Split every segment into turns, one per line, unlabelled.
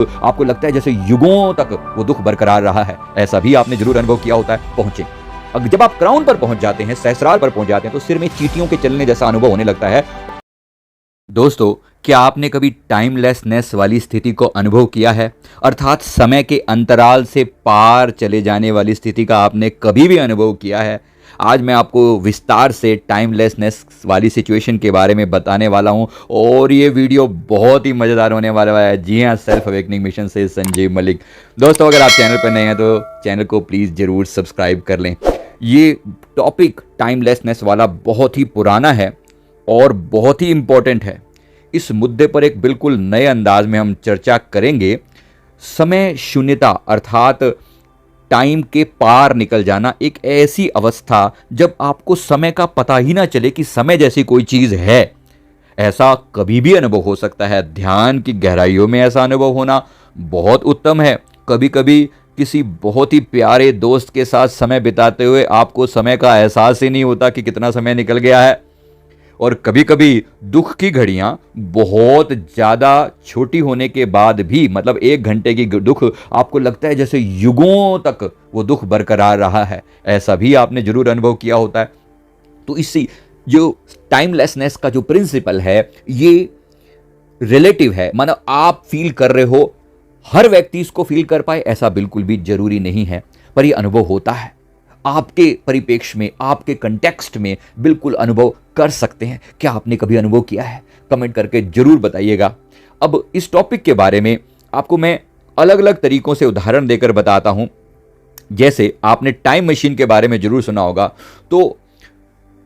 आपको लगता है जैसे युगों तक वो दुख बरकरार रहा है। ऐसा भी आपने जरूर अनुभव किया होता है। पहुंचे, अब जब आप क्राउन पर पहुंच जाते हैं, सहस्रार पर पहुंच जाते हैं, तो सिर में चींटियों के चलने जैसा अनुभव होने लगता है। दोस्तों, क्या आपने कभी टाइमलेसनेस वाली स्थिति को अनुभव किया है? अर्थात समय के अंतराल से पार चले जाने वाली स्थिति का आपने कभी भी अनुभव किया है? आज मैं आपको विस्तार से टाइमलेसनेस वाली सिचुएशन के बारे में बताने वाला हूं और ये वीडियो बहुत ही मज़ेदार होने वाला है। जी हाँ, सेल्फ अवेकनिंग मिशन से संजीव मलिक। दोस्तों, अगर आप चैनल पर नए हैं तो चैनल को प्लीज़ ज़रूर सब्सक्राइब कर लें। ये टॉपिक टाइमलेसनेस वाला बहुत ही पुराना है और बहुत ही इम्पोर्टेंट है। इस मुद्दे पर एक बिल्कुल नए अंदाज में हम चर्चा करेंगे। समय शून्यता अर्थात टाइम के पार निकल जाना, एक ऐसी अवस्था जब आपको समय का पता ही ना चले कि समय जैसी कोई चीज़ है। ऐसा कभी भी अनुभव हो सकता है। ध्यान की गहराइयों में ऐसा अनुभव होना बहुत उत्तम है। कभी कभी किसी बहुत ही प्यारे दोस्त के साथ समय बिताते हुए आपको समय का एहसास ही नहीं होता कि कितना समय निकल गया है। और कभी कभी दुख की घड़ियां बहुत ज़्यादा छोटी होने के बाद भी, मतलब 1 घंटे की दुख, आपको लगता है जैसे युगों तक वो दुख बरकरार रहा है। ऐसा भी आपने जरूर अनुभव किया होता है। तो इससे जो टाइमलेसनेस का जो प्रिंसिपल है, ये रिलेटिव है। मानो आप फील कर रहे हो, हर व्यक्ति इसको फील कर पाए ऐसा बिल्कुल भी जरूरी नहीं है, पर यह अनुभव होता है। आपके परिप्रेक्ष्य में, आपके कंटेक्स्ट में बिल्कुल अनुभव कर सकते हैं। क्या आपने कभी अनुभव किया है? कमेंट करके जरूर बताइएगा। अब इस टॉपिक के बारे में आपको मैं अलग अलग तरीकों से उदाहरण देकर बताता हूं। जैसे आपने टाइम मशीन के बारे में जरूर सुना होगा। तो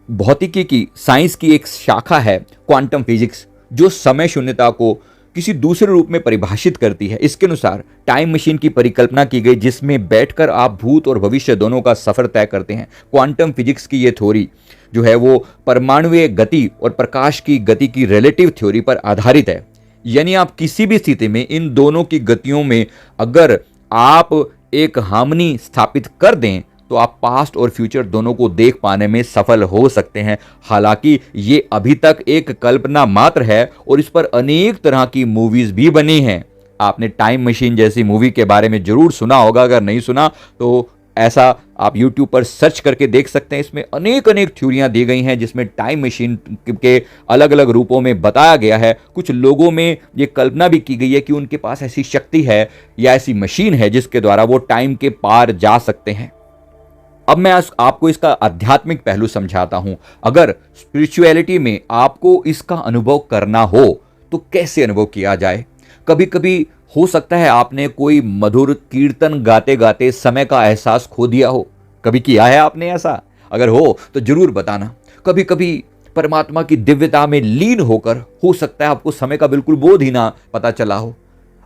भौतिकी की, साइंस की एक शाखा है क्वांटम फिजिक्स, जो समय शून्यता को किसी दूसरे रूप में परिभाषित करती है। इसके अनुसार टाइम मशीन की परिकल्पना की गई जिसमें बैठकर आप भूत और भविष्य दोनों का सफर तय करते हैं। क्वांटम फिजिक्स की ये थ्योरी जो है वो परमाणुीय गति और प्रकाश की गति की रिलेटिव थ्योरी पर आधारित है। यानी आप किसी भी स्थिति में इन दोनों की गतियों में अगर आप एक हार्मनी स्थापित कर दें तो आप पास्ट और फ्यूचर दोनों को देख पाने में सफल हो सकते हैं। हालांकि ये अभी तक एक कल्पना मात्र है और इस पर अनेक तरह की मूवीज भी बनी हैं। आपने टाइम मशीन जैसी मूवी के बारे में जरूर सुना होगा। अगर नहीं सुना तो ऐसा आप YouTube पर सर्च करके देख सकते हैं। इसमें अनेक थ्योरियां दी गई हैं जिसमें टाइम मशीन के अलग अलग रूपों में बताया गया है। कुछ लोगों में ये कल्पना भी की गई है कि उनके पास ऐसी शक्ति है या ऐसी मशीन है जिसके द्वारा वो टाइम के पार जा सकते हैं। अब मैं आपको इसका आध्यात्मिक पहलू समझाता हूं। अगर स्पिरिचुअलिटी में आपको इसका अनुभव करना हो तो कैसे अनुभव किया जाए? कभी कभी हो सकता है आपने कोई मधुर कीर्तन गाते गाते समय का एहसास खो दिया हो। कभी किया है आपने ऐसा? अगर हो तो जरूर बताना। कभी कभी परमात्मा की दिव्यता में लीन होकर हो सकता है आपको समय का बिल्कुल बोध ही ना पता चला हो।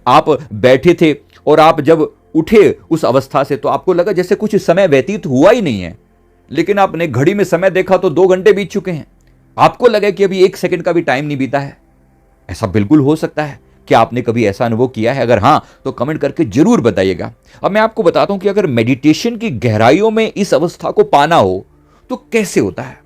आप बैठे थे और आप जब उठे उस अवस्था से तो आपको लगा जैसे कुछ समय व्यतीत हुआ ही नहीं है, लेकिन आपने घड़ी में समय देखा तो 2 घंटे बीत चुके हैं। आपको लगा कि अभी 1 सेकंड का भी टाइम नहीं बीता है। ऐसा बिल्कुल हो सकता है। क्या आपने कभी ऐसा अनुभव किया है? अगर हां तो कमेंट करके जरूर बताइएगा। अब मैं आपको बताता हूं कि अगर मेडिटेशन की गहराइयों में इस अवस्था को पाना हो तो कैसे होता है।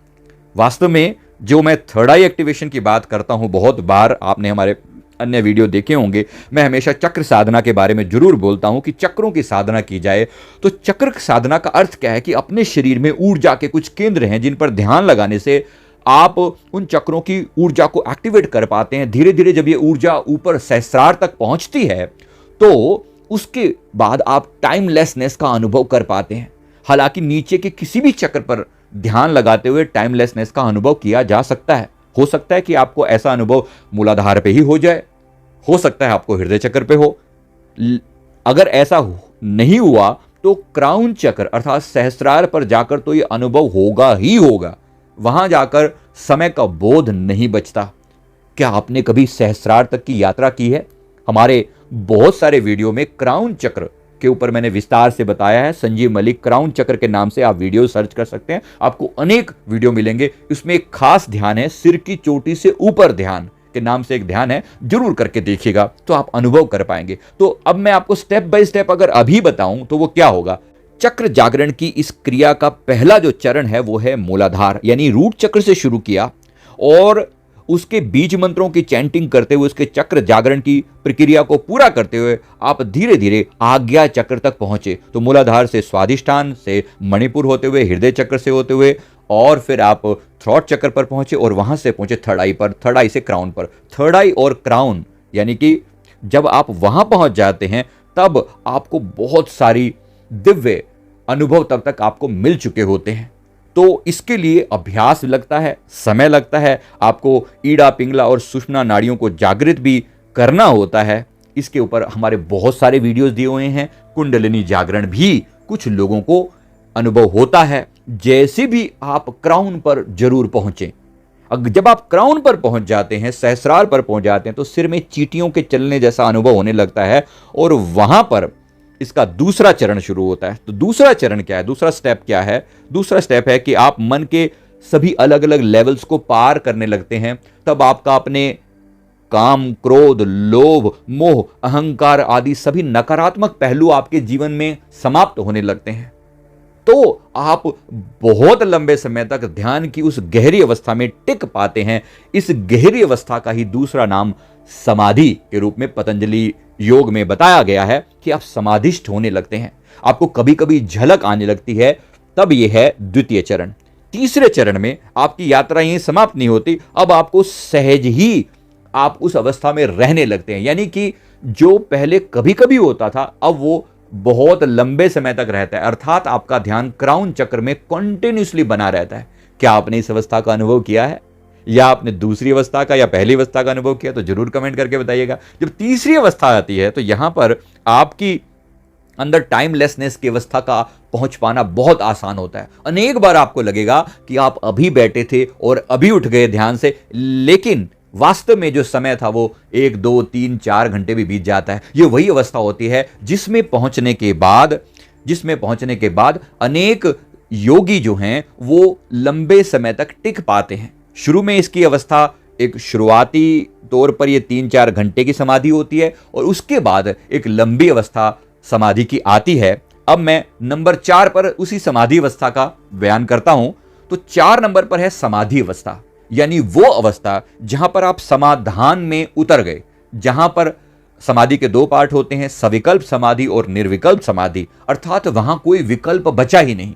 वास्तव में जो मैं थर्ड आई एक्टिवेशन की बात करता हूं, बहुत बार आपने हमारे अन्य वीडियो देखे होंगे, मैं हमेशा चक्र साधना के बारे में जरूर बोलता हूं कि चक्रों की साधना की जाए। तो चक्र साधना का अर्थ क्या है कि अपने शरीर में ऊर्जा के कुछ केंद्र हैं जिन पर ध्यान लगाने से आप उन चक्रों की ऊर्जा को एक्टिवेट कर पाते हैं। धीरे धीरे जब ये ऊर्जा ऊपर सहस्रार तक पहुंचती है तो उसके बाद आप टाइमलेसनेस का अनुभव कर पाते हैं। हालांकि नीचे के किसी भी चक्र पर ध्यान लगाते हुए टाइमलेसनेस का अनुभव किया जा सकता है। हो सकता है कि आपको ऐसा अनुभव मूलाधार पे ही हो जाए, हो सकता है आपको हृदय चक्र पे हो। अगर ऐसा नहीं हुआ तो क्राउन चक्र अर्थात सहस्रार पर जाकर तो यह अनुभव होगा ही होगा। वहां जाकर समय का बोध नहीं बचता। क्या आपने कभी सहस्रार तक की यात्रा की है? हमारे बहुत सारे वीडियो में क्राउन चक्र के ऊपर मैंने विस्तार से बताया है। संजीव मलिक क्राउन चक्र के नाम से आप वीडियो सर्च कर सकते हैं, आपको अनेक वीडियो मिलेंगे। इसमें एक खास ध्यान है, सिर की चोटी से ऊपर ध्यान के नाम से एक ध्यान है, जरूर करके देखिएगा तो आप अनुभव कर पाएंगे। तो अब मैं आपको स्टेप बाय स्टेप अगर अभी बताऊं तो वो क्या होगा। चक्र जागरण की इस क्रिया का पहला जो चरण है वो है मूलाधार, यानी रूट चक्र से शुरू किया और उसके बीज मंत्रों की चैंटिंग करते हुए, उसके चक्र जागरण की प्रक्रिया को पूरा करते हुए आप धीरे धीरे आज्ञा चक्र तक पहुंचे। तो मूलाधार से स्वादिष्ठान से मणिपुर होते हुए, हृदय चक्र से होते हुए, और फिर आप थ्रॉट चक्र पर पहुंचे और वहां से पहुंचे थर्ड आई पर, थर्ड आई से क्राउन पर। थर्ड आई और क्राउन यानी कि जब आप वहां पहुंच जाते हैं तब आपको बहुत सारी दिव्य अनुभव तब तक आपको मिल चुके होते हैं। तो इसके लिए अभ्यास लगता है, समय लगता है, आपको ईड़ा, पिंगला और सुषुम्ना नाड़ियों को जागृत भी करना होता है। इसके ऊपर हमारे बहुत सारे वीडियोस दिए हुए हैं। कुंडलिनी जागरण भी कुछ लोगों को अनुभव होता है। जैसे भी आप क्राउन पर जरूर पहुंचें। जब आप क्राउन पर पहुंच जाते हैं, सहस्रार पर पहुंच जाते हैं, तो सिर में चींटियों के चलने जैसा अनुभव होने लगता है और वहां पर इसका दूसरा चरण शुरू होता है। तो दूसरा चरण क्या है, दूसरा स्टेप क्या है? दूसरा स्टेप है कि आप मन के सभी अलग अलग लेवल्स को पार करने लगते हैं। तब आपका अपने काम, क्रोध, लोभ, मोह, अहंकार आदि सभी नकारात्मक पहलू आपके जीवन में समाप्त होने लगते हैं। तो आप बहुत लंबे समय तक ध्यान की उस गहरी अवस्था में टिक पाते हैं। इस गहरी अवस्था का ही दूसरा नाम समाधि के रूप में पतंजलि योग में बताया गया है कि आप समाधिष्ठ होने लगते हैं। आपको कभी कभी झलक आने लगती है, तब यह है द्वितीय चरण। तीसरे चरण में आपकी यात्रा यहीं समाप्त नहीं होती, अब आपको सहज ही आप उस अवस्था में रहने लगते हैं। यानी कि जो पहले कभी कभी होता था, अब वो बहुत लंबे समय तक रहता है। अर्थात आपका ध्यान क्राउन चक्र में कंटिन्यूसली बना रहता है। क्या आपने इस अवस्था का अनुभव किया है, या आपने दूसरी अवस्था का या पहली अवस्था का अनुभव किया? तो जरूर कमेंट करके बताइएगा। जब तीसरी अवस्था आती है तो यहां पर आपकी अंदर टाइमलेसनेस की अवस्था का पहुंच पाना बहुत आसान होता है। अनेक बार आपको लगेगा कि आप अभी बैठे थे और अभी उठ गए ध्यान से, लेकिन वास्तव में जो समय था वो 1, 2, 3, 4 घंटे भी बीत जाता है। ये वही अवस्था होती है जिसमें पहुंचने के बाद अनेक योगी जो हैं वो लंबे समय तक टिक पाते हैं। शुरू में इसकी अवस्था एक शुरुआती तौर पर ये 3-4 घंटे की समाधि होती है और उसके बाद एक लंबी अवस्था समाधि की आती है। अब मैं नंबर 4 पर उसी समाधि अवस्था का बयान करता हूं। तो 4 नंबर पर है समाधि अवस्था, यानी वो अवस्था जहां पर आप समाधान में उतर गए, जहां पर समाधि के 2 पार्ट होते हैं, सविकल्प समाधि और निर्विकल्प समाधि। अर्थात वहां कोई विकल्प बचा ही नहीं,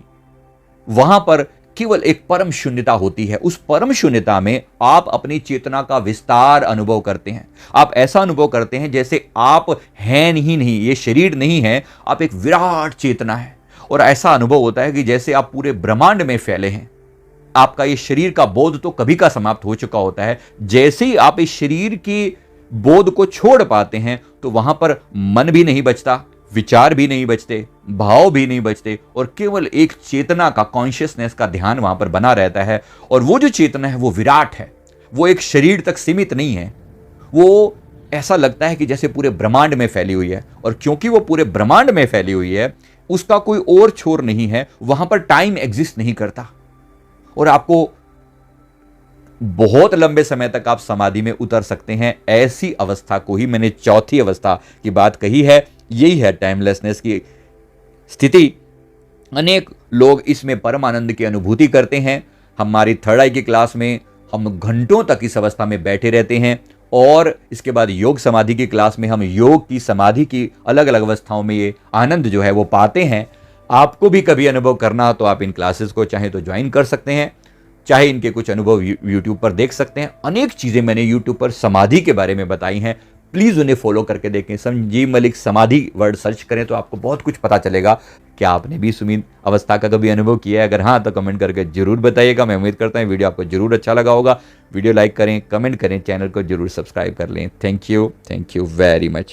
वहां पर केवल एक परम शून्यता होती है। उस परम शून्यता में आप अपनी चेतना का विस्तार अनुभव करते हैं। आप ऐसा अनुभव करते हैं जैसे आप हैं ही नहीं, ये शरीर नहीं है, आप एक विराट चेतना है। और ऐसा अनुभव होता है कि जैसे आप पूरे ब्रह्मांड में फैले हैं। आपका ये शरीर का बोध तो कभी का समाप्त हो चुका होता है। जैसे ही आप इस शरीर की बोध को छोड़ पाते हैं तो वहां पर मन भी नहीं बचता, विचार भी नहीं बचते, भाव भी नहीं बचते, और केवल एक चेतना का, कॉन्शियसनेस का ध्यान वहां पर बना रहता है। और वो जो चेतना है वो विराट है, वो एक शरीर तक सीमित नहीं है। वो ऐसा लगता है कि जैसे पूरे ब्रह्मांड में फैली हुई है। और क्योंकि वो पूरे ब्रह्मांड में फैली हुई है, उसका कोई और छोर नहीं है, वहां पर टाइम एग्जिस्ट नहीं करता। और आपको बहुत लंबे समय तक आप समाधि में उतर सकते हैं। ऐसी अवस्था को ही मैंने चौथी अवस्था की बात कही है। यही है टाइमलेसनेस की स्थिति। अनेक लोग इसमें परम आनंद की अनुभूति करते हैं। हमारी थर्ड आई की क्लास में हम घंटों तक इस अवस्था में बैठे रहते हैं, और इसके बाद योग समाधि की क्लास में हम योग की, समाधि की अलग अलग अवस्थाओं में ये आनंद जो है वो पाते हैं। आपको भी कभी अनुभव करना हो तो आप इन क्लासेस को चाहे तो ज्वाइन कर सकते हैं, चाहे इनके कुछ अनुभव यूट्यूब पर देख सकते हैं। अनेक चीजें मैंने यूट्यूब पर समाधि के बारे में बताई हैं, प्लीज उन्हें फॉलो करके देखें। संजीव मलिक समाधि वर्ड सर्च करें तो आपको बहुत कुछ पता चलेगा। क्या आपने भी सुमित अवस्था का कभी अनुभव किया है? अगर हाँ तो कमेंट करके जरूर बताइएगा। मैं उम्मीद करता हूँ वीडियो आपको जरूर अच्छा लगा होगा। वीडियो लाइक करें, कमेंट करें, चैनल को जरूर सब्सक्राइब कर लें। Thank you very much.